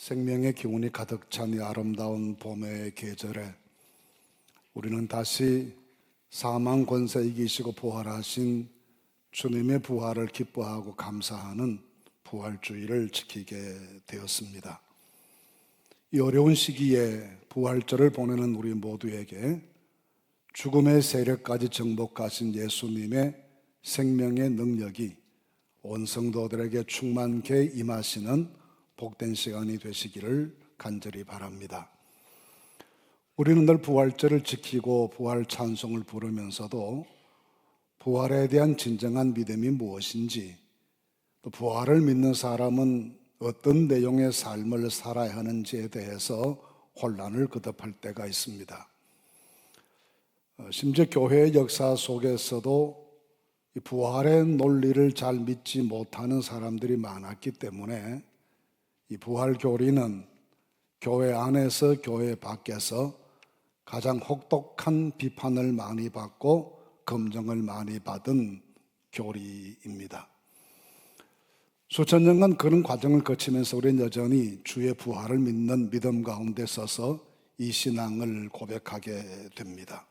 생명의 기운이 가득 찬 이 아름다운 봄의 계절에 우리는 다시 사망 권세 이기시고 부활하신 주님의 부활을 기뻐하고 감사하는 부활주의를 지키게 되었습니다. 이 어려운 시기에 부활절을 보내는 우리 모두에게 죽음의 세력까지 정복하신 예수님의 생명의 능력이 온 성도들에게 충만케 임하시는 복된 시간이 되시기를 간절히 바랍니다. 우리는 늘 부활절을 지키고 부활 찬송을 부르면서도 부활에 대한 진정한 믿음이 무엇인지, 또 부활을 믿는 사람은 어떤 내용의 삶을 살아야 하는지에 대해서 혼란을 거듭할 때가 있습니다. 심지어 교회의 역사 속에서도 이 부활의 논리를 잘 믿지 못하는 사람들이 많았기 때문에 이 부활 교리는 교회 안에서 교회 밖에서 가장 혹독한 비판을 많이 받고 검증을 많이 받은 교리입니다. 수천 년간 그런 과정을 거치면서 우리는 여전히 주의 부활을 믿는 믿음 가운데 서서 이 신앙을 고백하게 됩니다.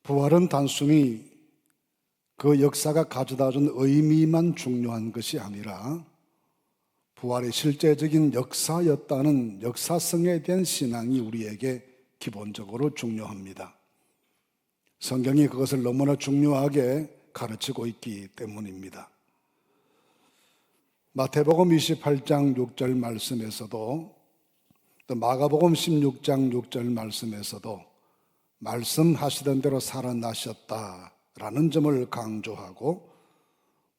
부활은 단순히 그 역사가 가져다준 의미만 중요한 것이 아니라 부활의 실제적인 역사였다는 역사성에 대한 신앙이 우리에게 기본적으로 중요합니다. 성경이 그것을 너무나 중요하게 가르치고 있기 때문입니다. 마태복음 28장 6절 말씀에서도 또 마가복음 16장 6절 말씀에서도 말씀하시던 대로 살아나셨다라는 점을 강조하고,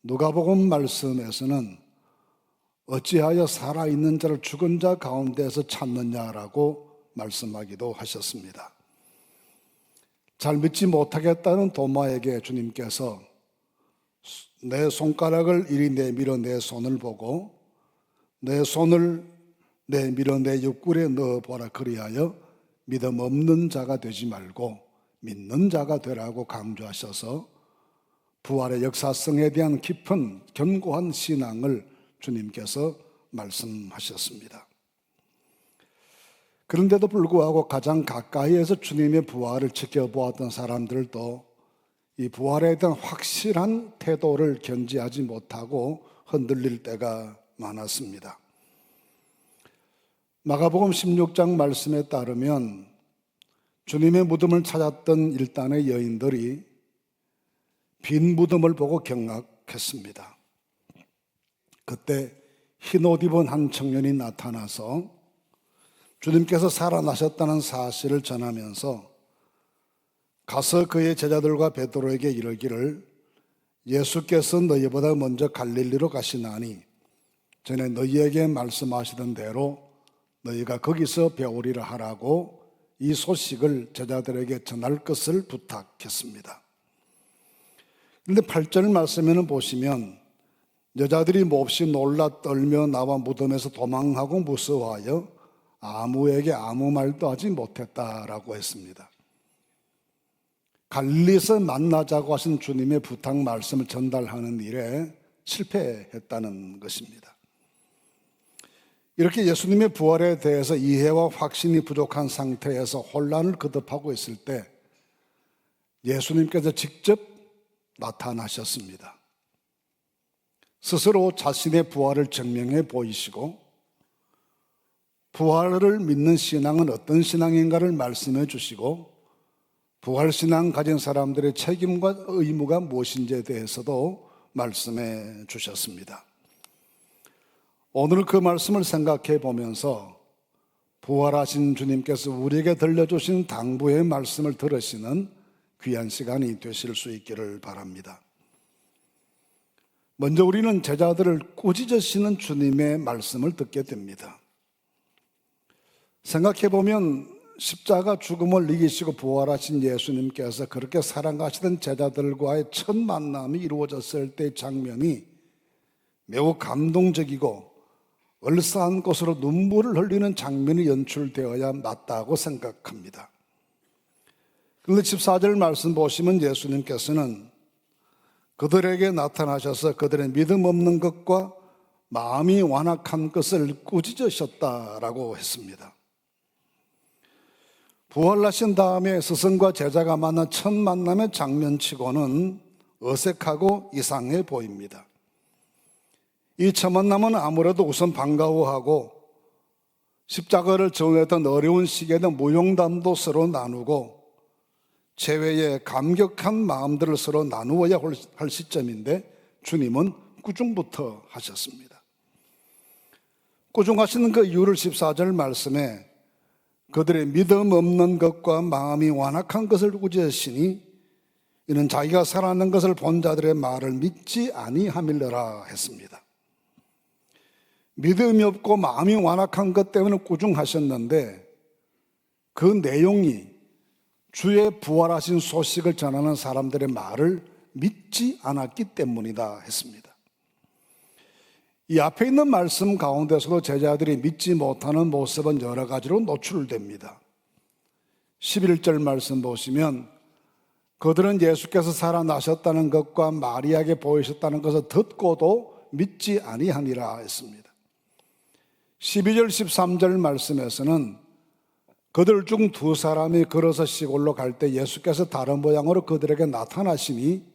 누가복음 말씀에서는 어찌하여 살아있는 자를 죽은 자 가운데서 찾느냐라고 말씀하기도 하셨습니다. 잘 믿지 못하겠다는 도마에게 주님께서 내 손가락을 이리 내밀어 내 손을 보고 내 손을 내밀어 내 옆구리에 넣어보라, 그리하여 믿음 없는 자가 되지 말고 믿는 자가 되라고 강조하셔서 부활의 역사성에 대한 깊은 견고한 신앙을 주님께서 말씀하셨습니다. 그런데도 불구하고 가장 가까이에서 주님의 부활을 지켜보았던 사람들도 이 부활에 대한 확실한 태도를 견지하지 못하고 흔들릴 때가 많았습니다. 마가복음 16장 말씀에 따르면 주님의 무덤을 찾았던 일단의 여인들이 빈 무덤을 보고 경악했습니다. 그때 흰 옷 입은 한 청년이 나타나서 주님께서 살아나셨다는 사실을 전하면서 가서 그의 제자들과 베드로에게 이르기를, 예수께서 너희보다 먼저 갈릴리로 가시나니 전에 너희에게 말씀하시던 대로 너희가 거기서 배우리라 하라고 이 소식을 제자들에게 전할 것을 부탁했습니다. 그런데 8절 말씀에는 보시면 여자들이 몹시 놀라 떨며 나와 무덤에서 도망하고 무서워하여 아무에게 아무 말도 하지 못했다라고 했습니다. 갈릴리에서 만나자고 하신 주님의 부탁 말씀을 전달하는 일에 실패했다는 것입니다. 이렇게 예수님의 부활에 대해서 이해와 확신이 부족한 상태에서 혼란을 거듭하고 있을 때 예수님께서 직접 나타나셨습니다. 스스로 자신의 부활을 증명해 보이시고 부활을 믿는 신앙은 어떤 신앙인가를 말씀해 주시고 부활신앙 가진 사람들의 책임과 의무가 무엇인지에 대해서도 말씀해 주셨습니다. 오늘 그 말씀을 생각해 보면서 부활하신 주님께서 우리에게 들려주신 당부의 말씀을 들으시는 귀한 시간이 되실 수 있기를 바랍니다. 먼저 우리는 제자들을 꾸짖으시는 주님의 말씀을 듣게 됩니다. 생각해보면 십자가 죽음을 이기시고 부활하신 예수님께서 그렇게 사랑하시던 제자들과의 첫 만남이 이루어졌을 때의 장면이 매우 감동적이고 얼싸한 곳으로 눈물을 흘리는 장면이 연출되어야 맞다고 생각합니다. 그런데 14절 말씀 보시면 예수님께서는 그들에게 나타나셔서 그들의 믿음 없는 것과 마음이 완악한 것을 꾸짖으셨다라고 했습니다. 부활하신 다음에 스승과 제자가 만난 첫 만남의 장면치고는 어색하고 이상해 보입니다. 이 첫 만남은 아무래도 우선 반가워하고 십자가를 전했던 어려운 시기에는 무용담도 서로 나누고 재회에 감격한 마음들을 서로 나누어야 할 시점인데 주님은 꾸중부터 하셨습니다. 꾸중하시는 그 이유를 14절 말씀에 그들의 믿음 없는 것과 마음이 완악한 것을 꾸짖으시니 이는 자기가 살아난 것을 본 자들의 말을 믿지 아니함일러라 했습니다. 믿음이 없고 마음이 완악한 것 때문에 꾸중하셨는데 그 내용이 주의 부활하신 소식을 전하는 사람들의 말을 믿지 않았기 때문이다 했습니다. 이 앞에 있는 말씀 가운데서도 제자들이 믿지 못하는 모습은 여러 가지로 노출됩니다. 11절 말씀 보시면 그들은 예수께서 살아나셨다는 것과 마리아에게 보이셨다는 것을 듣고도 믿지 아니하니라 했습니다. 12절 13절 말씀에서는 그들 중 두 사람이 걸어서 시골로 갈 때 예수께서 다른 모양으로 그들에게 나타나시니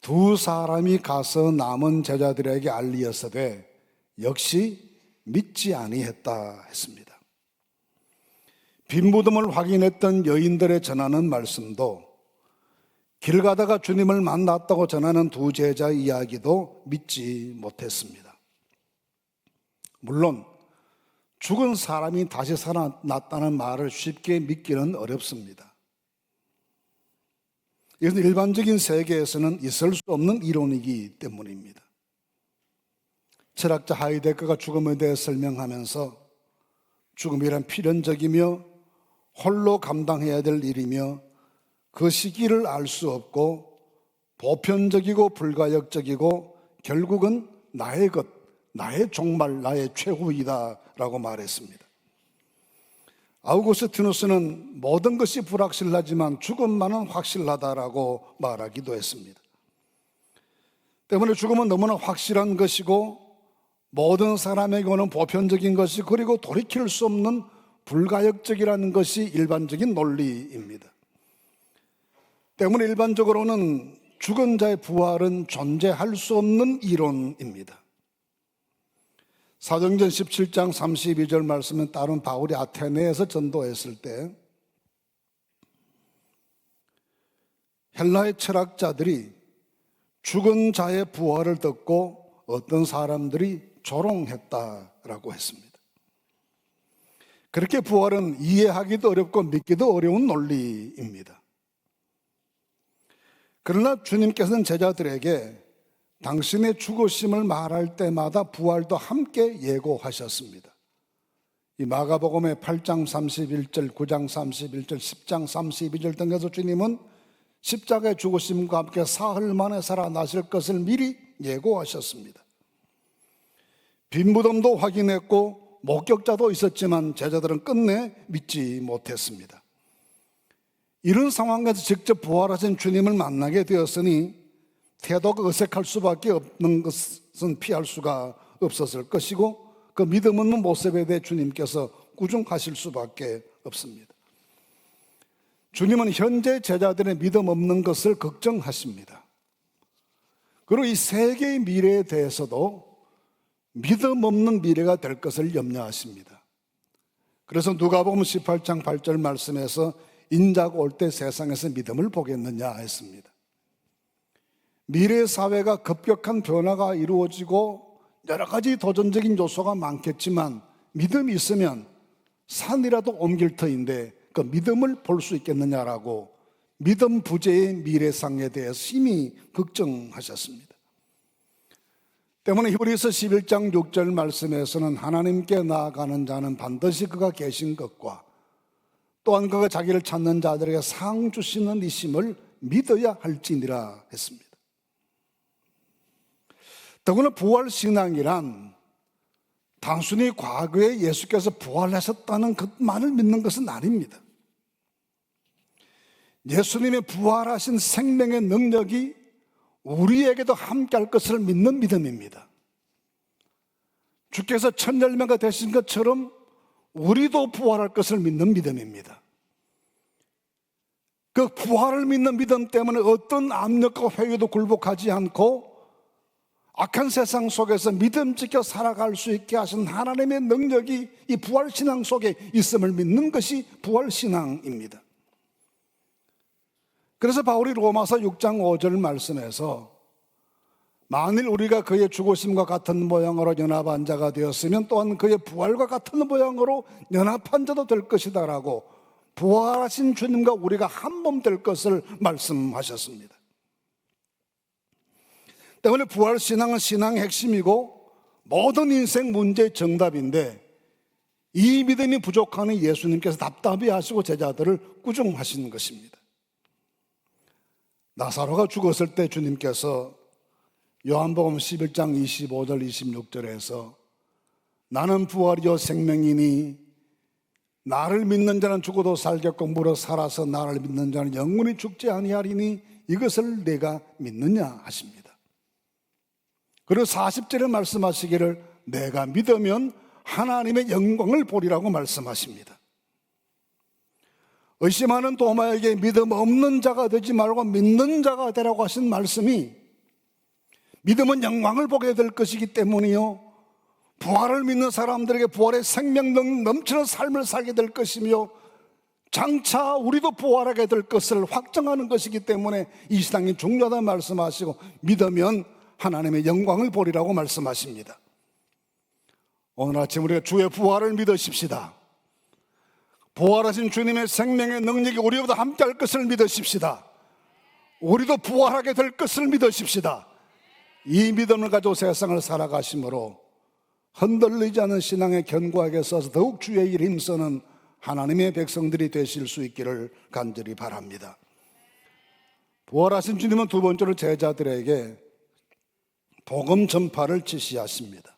두 사람이 가서 남은 제자들에게 알리었으되 역시 믿지 아니했다 했습니다. 빈 무덤을 확인했던 여인들의 전하는 말씀도 길 가다가 주님을 만났다고 전하는 두 제자 이야기도 믿지 못했습니다. 물론 죽은 사람이 다시 살아났다는 말을 쉽게 믿기는 어렵습니다. 이것은 일반적인 세계에서는 있을 수 없는 이론이기 때문입니다. 철학자 하이데거가 죽음에 대해 설명하면서 죽음이란 필연적이며 홀로 감당해야 될 일이며 그 시기를 알 수 없고 보편적이고 불가역적이고 결국은 나의 것, 나의 종말, 나의 최후이다 라고 말했습니다. 아우구스티누스는 모든 것이 불확실하지만 죽음만은 확실하다라고 말하기도 했습니다. 때문에 죽음은 너무나 확실한 것이고 모든 사람에게 오는 보편적인 것이 그리고 돌이킬 수 없는 불가역적이라는 것이 일반적인 논리입니다. 때문에 일반적으로는 죽은 자의 부활은 존재할 수 없는 이론입니다. 사도행전 17장 32절 말씀은 다른 바울이 아테네에서 전도했을 때 헬라의 철학자들이 죽은 자의 부활을 듣고 어떤 사람들이 조롱했다라고 했습니다. 그렇게 부활은 이해하기도 어렵고 믿기도 어려운 논리입니다. 그러나 주님께서는 제자들에게 당신의 죽으심을 말할 때마다 부활도 함께 예고하셨습니다. 이 마가복음의 8장 31절, 9장 31절, 10장 32절 등에서 주님은 십자가의 죽으심과 함께 사흘 만에 살아나실 것을 미리 예고하셨습니다. 빈 무덤도 확인했고 목격자도 있었지만 제자들은 끝내 믿지 못했습니다. 이런 상황에서 직접 부활하신 주님을 만나게 되었으니 태도가 어색할 수밖에 없는 것은 피할 수가 없었을 것이고 그 믿음 없는 모습에 대해 주님께서 꾸중하실 수밖에 없습니다. 주님은 현재 제자들의 믿음 없는 것을 걱정하십니다. 그리고 이 세계의 미래에 대해서도 믿음 없는 미래가 될 것을 염려하십니다. 그래서 누가복음 18장 8절 말씀에서 인자가 올 때 세상에서 믿음을 보겠느냐 했습니다. 미래 사회가 급격한 변화가 이루어지고 여러 가지 도전적인 요소가 많겠지만 믿음이 있으면 산이라도 옮길 터인데 그 믿음을 볼 수 있겠느냐라고 믿음 부재의 미래상에 대해서 심히 걱정하셨습니다. 때문에 히브리서 11장 6절 말씀에서는 하나님께 나아가는 자는 반드시 그가 계신 것과 또한 그가 자기를 찾는 자들에게 상 주시는 이심을 믿어야 할지니라 했습니다. 더구나 부활신앙이란 단순히 과거에 예수께서 부활하셨다는 것만을 믿는 것은 아닙니다. 예수님의 부활하신 생명의 능력이 우리에게도 함께할 것을 믿는 믿음입니다. 주께서 첫 열매가 되신 것처럼 우리도 부활할 것을 믿는 믿음입니다. 그 부활을 믿는 믿음 때문에 어떤 압력과 회유도 굴복하지 않고 악한 세상 속에서 믿음지켜 살아갈 수 있게 하신 하나님의 능력이 이 부활신앙 속에 있음을 믿는 것이 부활신앙입니다. 그래서 바울이 로마서 6장 5절 말씀에서 만일 우리가 그의 죽으심과 같은 모양으로 연합한 자가 되었으면 또한 그의 부활과 같은 모양으로 연합한 자도 될 것이다 라고 부활하신 주님과 우리가 한 몸 될 것을 말씀하셨습니다. 때문에 부활신앙은 신앙의 핵심이고 모든 인생 문제의 정답인데 이 믿음이 부족하는 예수님께서 답답해 하시고 제자들을 꾸중하시는 것입니다. 나사로가 죽었을 때 주님께서 요한복음 11장 25절 26절에서 나는 부활이요 생명이니 나를 믿는 자는 죽어도 살겠고 무릇 살아서 나를 믿는 자는 영원히 죽지 아니하리니 이것을 내가 믿느냐 하십니다. 그리고 40절에 말씀하시기를 내가 믿으면 하나님의 영광을 보리라고 말씀하십니다. 의심하는 도마에게 믿음 없는 자가 되지 말고 믿는 자가 되라고 하신 말씀이 믿음은 영광을 보게 될 것이기 때문이요, 부활을 믿는 사람들에게 부활의 생명 넘치는 삶을 살게 될 것이며 장차 우리도 부활하게 될 것을 확정하는 것이기 때문에 이 신앙이 중요하다는 말씀하시고 믿으면 하나님의 영광을 보리라고 말씀하십니다. 오늘 아침 우리가 주의 부활을 믿으십시다. 부활하신 주님의 생명의 능력이 우리보다 함께할 것을 믿으십시다. 우리도 부활하게 될 것을 믿으십시다. 이 믿음을 가지고 세상을 살아가심으로 흔들리지 않은 신앙의 견고하게 서서 더욱 주의 일에 힘쓰는 하나님의 백성들이 되실 수 있기를 간절히 바랍니다. 부활하신 주님은 두 번째로 제자들에게 복음 전파를 지시하십니다.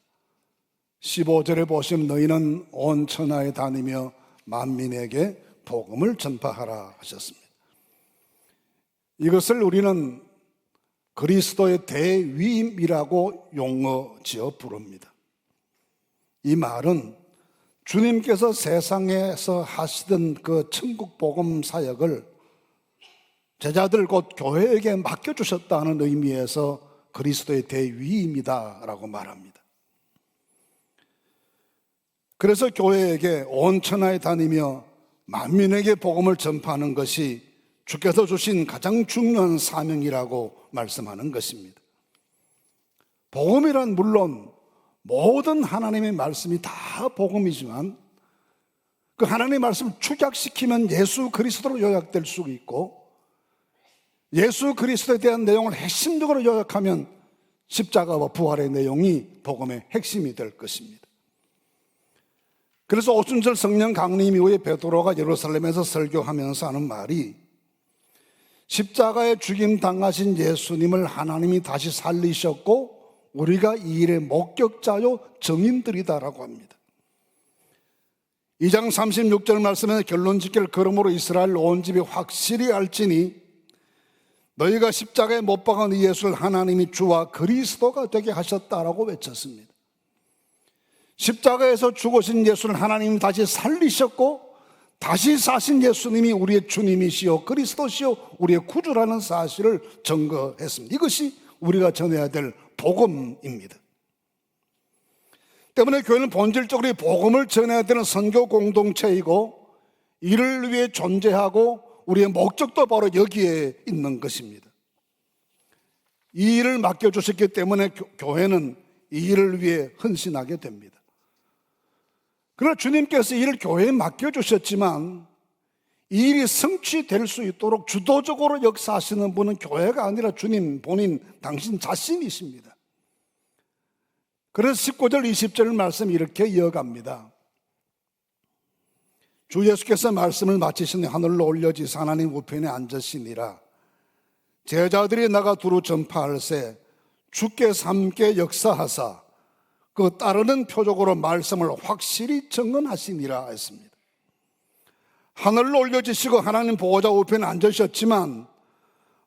15절에 보시면 너희는 온 천하에 다니며 만민에게 복음을 전파하라 하셨습니다. 이것을 우리는 그리스도의 대위임이라고 용어지어 부릅니다. 이 말은 주님께서 세상에서 하시던 그 천국 복음 사역을 제자들 곧 교회에게 맡겨주셨다는 의미에서 그리스도의 대위임이다라고 말합니다. 그래서 교회에게 온 천하에 다니며 만민에게 복음을 전파하는 것이 주께서 주신 가장 중요한 사명이라고 말씀하는 것입니다. 복음이란 물론 모든 하나님의 말씀이 다 복음이지만 그 하나님의 말씀을 축약시키면 예수 그리스도로 요약될 수 있고 예수 그리스도에 대한 내용을 핵심적으로 요약하면 십자가와 부활의 내용이 복음의 핵심이 될 것입니다. 그래서 오순절 성령 강림 이후에 베드로가 예루살렘에서 설교하면서 하는 말이 십자가에 죽임 당하신 예수님을 하나님이 다시 살리셨고 우리가 이 일의 목격자요 증인들이다라고 합니다. 2장 36절 말씀에 결론 짓기를 그러므로 이스라엘 온 집이 확실히 알지니 너희가 십자가에 못 박은 이 예수를 하나님이 주와 그리스도가 되게 하셨다라고 외쳤습니다. 십자가에서 죽으신 예수를 하나님이 다시 살리셨고 다시 사신 예수님이 우리의 주님이시요 그리스도시요 우리의 구주라는 사실을 증거했습니다. 이것이 우리가 전해야 될 복음입니다. 때문에 교회는 본질적으로 복음을 전해야 되는 선교 공동체이고 이를 위해 존재하고 우리의 목적도 바로 여기에 있는 것입니다. 이 일을 맡겨주셨기 때문에 교회는 이 일을 위해 헌신하게 됩니다. 그러나 주님께서 이 일을 교회에 맡겨주셨지만 이 일이 성취될 수 있도록 주도적으로 역사하시는 분은 교회가 아니라 주님 본인 당신 자신이십니다. 그래서 19절 20절 말씀 이렇게 이어갑니다. 주 예수께서 말씀을 마치시니 하늘로 올려지사 하나님 우편에 앉으시니라. 제자들이 나가 두루 전파할세 주께서 함께 역사하사 그 따르는 표적으로 말씀을 확실히 증언하시니라 했습니다. 하늘로 올려지시고 하나님 보호자 우편에 앉으셨지만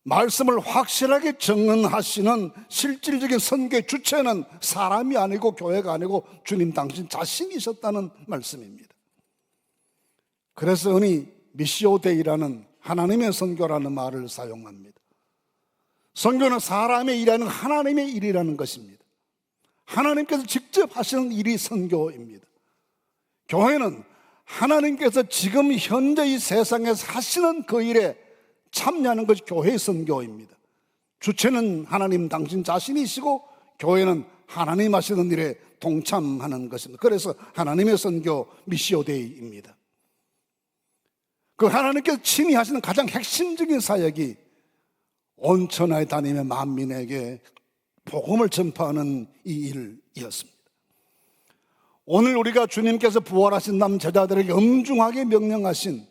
말씀을 확실하게 정언하시는 실질적인 선교의 주체는 사람이 아니고 교회가 아니고 주님 당신 자신이셨다는 말씀입니다. 그래서 흔히 미시오 데이라는 하나님의 선교라는 말을 사용합니다. 선교는 사람의 일이 아니라 하나님의 일이라는 것입니다. 하나님께서 직접 하시는 일이 선교입니다. 교회는 하나님께서 지금 현재 이 세상에서 하시는 그 일에 참여하는 것이 교회의 선교입니다. 주체는 하나님 당신 자신이시고 교회는 하나님 하시는 일에 동참하는 것입니다. 그래서 하나님의 선교 미시오 데이입니다. 그 하나님께서 친히 하시는 가장 핵심적인 사역이 온 천하에 다니며 만민에게 복음을 전파하는 이 일이었습니다. 오늘 우리가 주님께서 부활하신 남 제자들에게 엄중하게 명령하신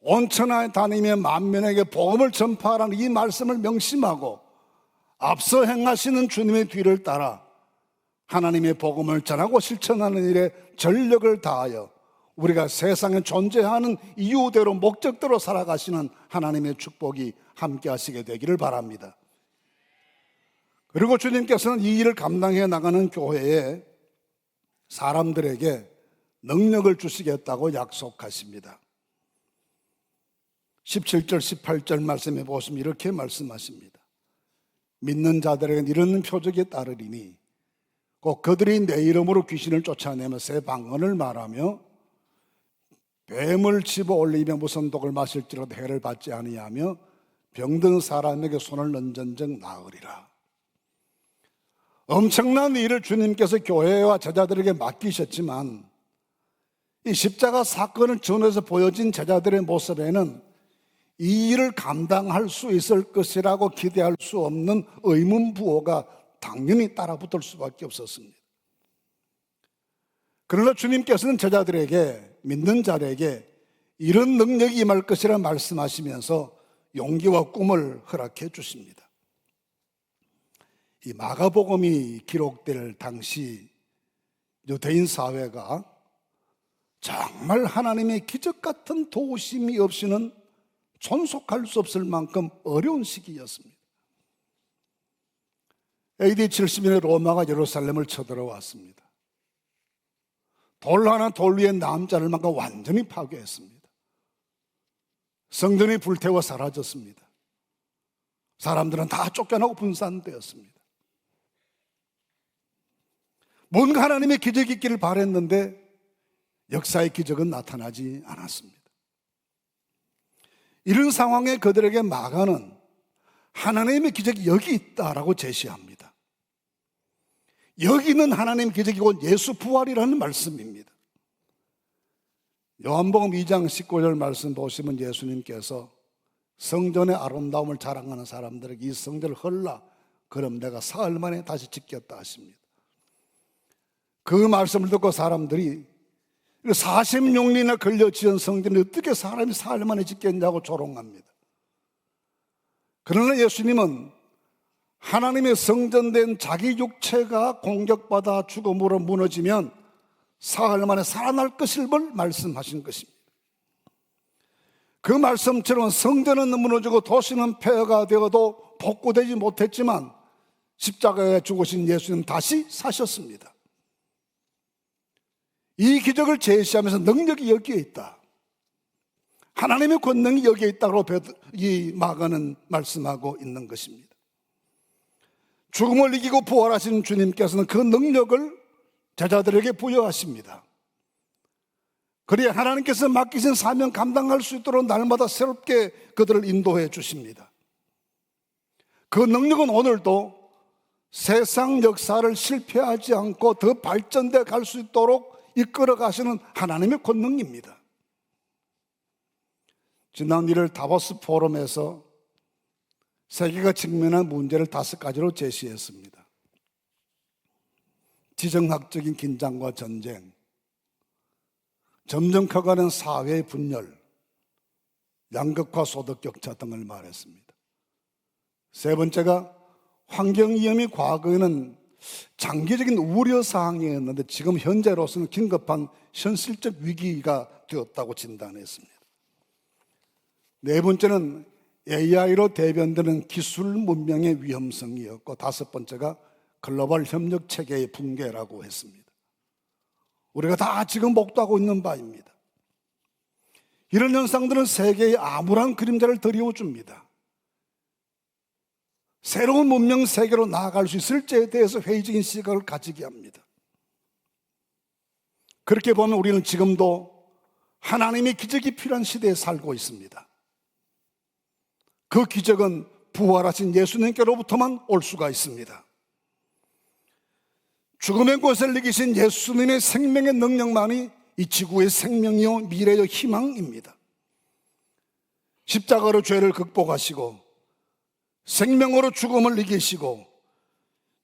온 천하에 다니며 만민에게 복음을 전파하라는 이 말씀을 명심하고 앞서 행하시는 주님의 뒤를 따라 하나님의 복음을 전하고 실천하는 일에 전력을 다하여 우리가 세상에 존재하는 이유대로 목적대로 살아가시는 하나님의 축복이 함께 하시게 되기를 바랍니다. 그리고 주님께서는 이 일을 감당해 나가는 교회에 사람들에게 능력을 주시겠다고 약속하십니다. 17절 18절 말씀해 보시면 이렇게 말씀하십니다. 믿는 자들에게는 이런 표적이 따르리니 곧 그들이 내 이름으로 귀신을 쫓아내며 새 방언을 말하며 뱀을 집어 올리며 무슨 독을 마실지라도 해를 받지 아니하며 병든 사람에게 손을 얹은즉 나으리라. 엄청난 일을 주님께서 교회와 제자들에게 맡기셨지만 이 십자가 사건을 전해서 보여진 제자들의 모습에는 이 일을 감당할 수 있을 것이라고 기대할 수 없는 의문부호가 당연히 따라붙을 수밖에 없었습니다. 그러나 주님께서는 제자들에게, 믿는 자들에게 이런 능력이 임할 것이라 말씀하시면서 용기와 꿈을 허락해 주십니다. 이 마가복음이 기록될 당시 유대인 사회가 정말 하나님의 기적 같은 도우심이 없이는 존속할 수 없을 만큼 어려운 시기였습니다. AD 70년에 로마가 예루살렘을 쳐들어왔습니다. 돌 하나 돌 위에 남자를 막아 완전히 파괴했습니다. 성전이 불태워 사라졌습니다. 사람들은 다 쫓겨나고 분산되었습니다. 뭔가 하나님의 기적이 있기를 바랬는데 역사의 기적은 나타나지 않았습니다. 이런 상황에 그들에게 마가는 하나님의 기적이 여기 있다라고 제시합니다. 여기는 하나님의 기적이 곧 예수 부활이라는 말씀입니다. 요한복음 2장 19절 말씀 보시면 예수님께서 성전의 아름다움을 자랑하는 사람들에게 이 성전을 헐라 그럼 내가 사흘 만에 다시 짓겠다 하십니다. 그 말씀을 듣고 사람들이 40년이나 걸려 지은 성전을 어떻게 사람이 사흘 만에 짓겠냐고 조롱합니다. 그러나 예수님은 하나님의 성전된 자기 육체가 공격받아 죽음으로 무너지면 사흘 만에 살아날 것을 말씀하신 것입니다. 그 말씀처럼 성전은 무너지고 도시는 폐허가 되어도 복구되지 못했지만 십자가에 죽으신 예수님 다시 사셨습니다. 이 기적을 제시하면서 능력이 여기에 있다, 하나님의 권능이 여기에 있다고 이 마가는 말씀하고 있는 것입니다. 죽음을 이기고 부활하신 주님께서는 그 능력을 제자들에게 부여하십니다. 그래야 하나님께서 맡기신 사명 감당할 수 있도록 날마다 새롭게 그들을 인도해 주십니다. 그 능력은 오늘도 세상 역사를 실패하지 않고 더 발전돼 갈 수 있도록 이끌어 가시는 하나님의 권능입니다. 지난 1월 다보스 포럼에서 세계가 직면한 문제를 5가지로 제시했습니다. 지정학적인 긴장과 전쟁, 점점 커가는 사회의 분열, 양극화, 소득 격차 등을 말했습니다. 세 번째가 환경위험이 과거에는 장기적인 우려사항이었는데 지금 현재로서는 긴급한 현실적 위기가 되었다고 진단했습니다. 네 번째는 AI로 대변되는 기술 문명의 위험성이었고, 다섯 번째가 글로벌 협력 체계의 붕괴라고 했습니다. 우리가 다 지금 목도하고 있는 바입니다. 이런 현상들은 세계의 암울한 그림자를 드리워줍니다. 새로운 문명 세계로 나아갈 수 있을지에 대해서 회의적인 시각을 가지게 합니다. 그렇게 보면 우리는 지금도 하나님의 기적이 필요한 시대에 살고 있습니다. 그 기적은 부활하신 예수님께로부터만 올 수가 있습니다. 죽음의 곳을 이기신 예수님의 생명의 능력만이 이 지구의 생명이요 미래의 희망입니다. 십자가로 죄를 극복하시고 생명으로 죽음을 이기시고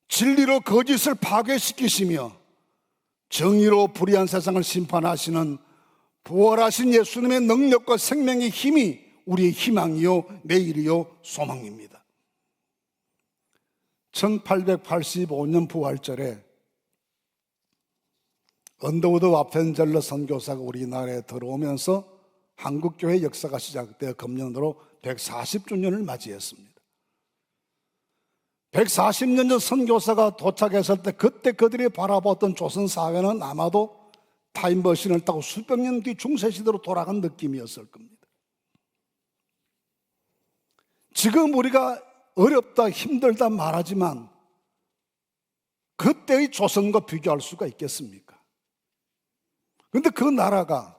진리로 거짓을 파괴시키시며 정의로 불의한 세상을 심판하시는 부활하신 예수님의 능력과 생명의 힘이 우리의 희망이요 내일이요 소망입니다. 1885년 부활절에 언더우드 와펜젤러 선교사가 우리나라에 들어오면서 한국교회 역사가 시작되어 금년으로 140주년을 맞이했습니다. 140년 전 선교사가 도착했을 때 그때 그들이 바라봤던 조선사회는 아마도 타임머신을 타고 수백 년 뒤 중세시대로 돌아간 느낌이었을 겁니다. 지금 우리가 어렵다 힘들다 말하지만 그때의 조선과 비교할 수가 있겠습니까? 그런데 그 나라가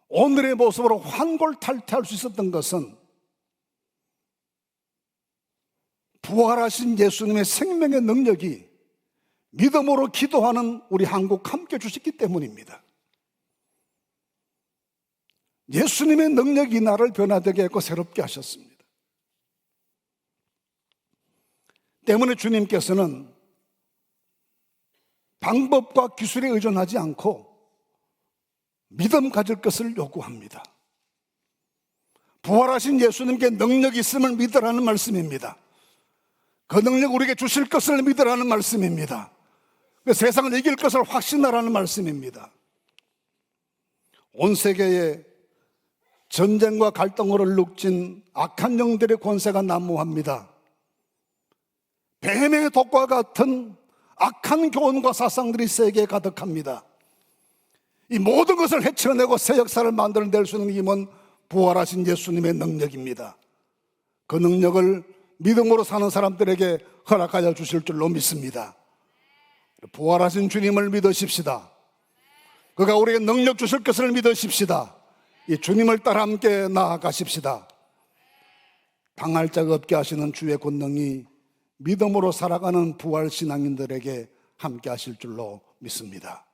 오늘의 모습으로 환골탈태할 수 있었던 것은 부활하신 예수님의 생명의 능력이 믿음으로 기도하는 우리 한국 함께 주셨기 때문입니다. 예수님의 능력이 나를 변화되게 했고 새롭게 하셨습니다. 때문에 주님께서는 방법과 기술에 의존하지 않고 믿음 가질 것을 요구합니다. 부활하신 예수님께 능력이 있음을 믿으라는 말씀입니다. 그 능력 우리에게 주실 것을 믿으라는 말씀입니다. 그 세상을 이길 것을 확신하라는 말씀입니다. 온 세계에 전쟁과 갈등으로 룩진 악한 영들의 권세가 난무합니다. 뱀의 독과 같은 악한 교훈과 사상들이 세계에 가득합니다. 이 모든 것을 헤쳐내고 새 역사를 만들어낼 수 있는 힘은 부활하신 예수님의 능력입니다. 그 능력을 믿음으로 사는 사람들에게 허락하여 주실 줄로 믿습니다. 부활하신 주님을 믿으십시다. 그가 우리에게 능력 주실 것을 믿으십시다. 이 주님을 따라 함께 나아가십시다. 당할 자가 없게 하시는 주의 권능이 믿음으로 살아가는 부활신앙인들에게 함께 하실 줄로 믿습니다.